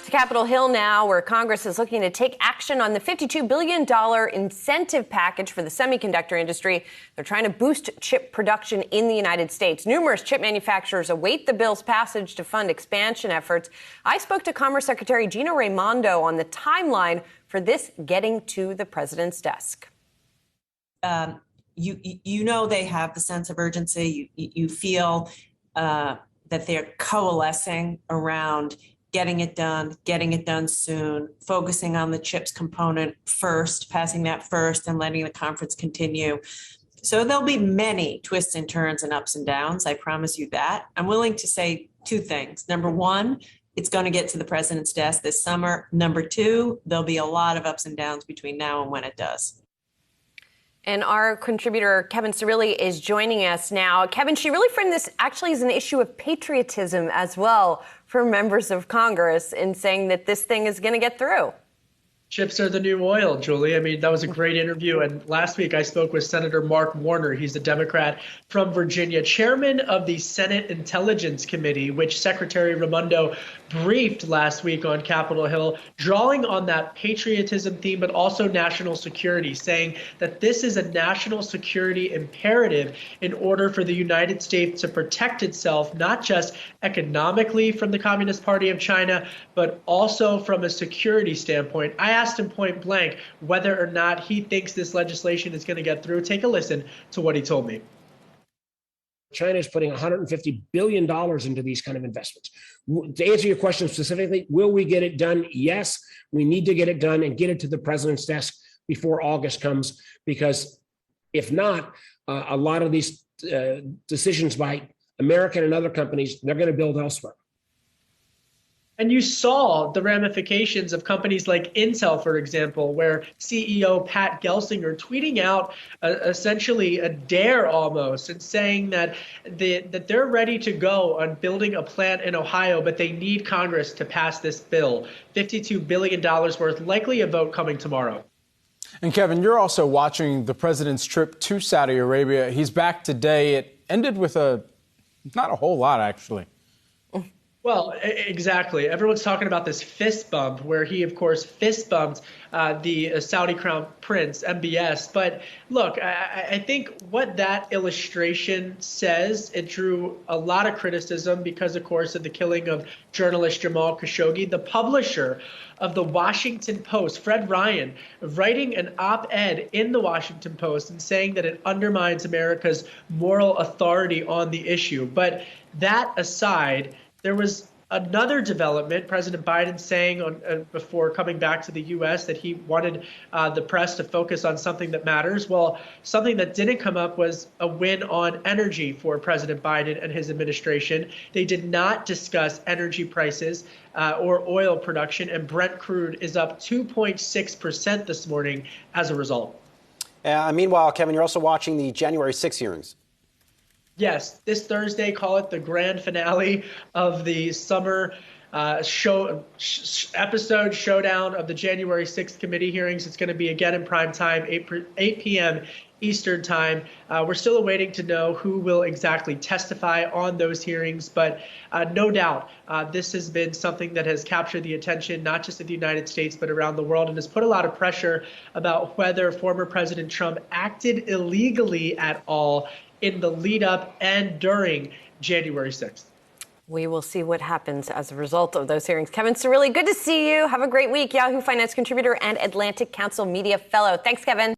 To Capitol Hill now, where Congress is looking to take action on the $52 billion incentive package for the semiconductor industry. They're trying to boost chip production in the United States. Numerous chip manufacturers await the bill's passage to fund expansion efforts. I spoke to Commerce Secretary Gina Raimondo on the timeline for this getting to the president's desk. You know they have the sense of urgency. You feel that they're coalescing around getting it done soon, focusing on the chips component first, passing that first, and letting the conference continue. So there'll be many twists and turns and ups and downs. I promise you that. I'm willing to say two things. Number one, it's going to get to the president's desk this summer. Number two, there'll be a lot of ups and downs between now and when it does. And our contributor, Kevin Cirilli, is joining us now. Kevin, she really framed this actually as an issue of patriotism as well for members of Congress in saying that this thing is going to get through. Chips are the new oil, Julie. I mean, that was a great interview. And last week I spoke with Senator Mark Warner. He's a Democrat from Virginia, chairman of the Senate Intelligence Committee, which Secretary Raimondo briefed last week on Capitol Hill, drawing on that patriotism theme, but also national security, saying that this is a national security imperative in order for the United States to protect itself, not just economically from the Communist Party of China, but also from a security standpoint. I asked him point blank whether or not he thinks this legislation is going to get through. Take a listen to what he told me. China is putting $150 billion into these kind of investments. To answer your question specifically, will we get it done? Yes, we need to get it done and get it to the president's desk before August comes, because if not, a lot of these decisions by American and other companies, they're going to build elsewhere. And you saw the ramifications of companies like Intel, for example, where CEO Pat Gelsinger tweeting out essentially a dare almost and saying that they're ready to go on building a plant in Ohio, but they need Congress to pass this bill. $52 billion worth, likely a vote coming tomorrow. And Kevin, you're also watching the president's trip to Saudi Arabia. He's back today. It ended with not a whole lot, actually. Well, exactly. Everyone's talking about this fist bump where he, of course, fist bumped the Saudi Crown Prince, MBS. But look, I think what that illustration says, it drew a lot of criticism because, of course, of the killing of journalist Jamal Khashoggi, the publisher of the Washington Post, Fred Ryan, writing an op-ed in the Washington Post and saying that it undermines America's moral authority on the issue. But that aside, there was another development, President Biden saying before coming back to the U.S. that he wanted the press to focus on something that matters. Well, something that didn't come up was a win on energy for President Biden and his administration. They did not discuss energy prices or oil production, and Brent crude is up 2.6% this morning as a result. Meanwhile, Kevin, you're also watching the January 6 hearings. Yes, this Thursday, call it the grand finale of the summer showdown of the January 6th committee hearings. It's going to be again in prime time, 8 p.m. Eastern time. We're still awaiting to know who will exactly testify on those hearings, but no doubt this has been something that has captured the attention, not just of the United States, but around the world, and has put a lot of pressure about whether former President Trump acted illegally at all in the lead up and during January 6th. We will see what happens as a result of those hearings. Kevin Cirilli, good to see you. Have a great week. Yahoo Finance contributor and Atlantic Council Media Fellow. Thanks, Kevin.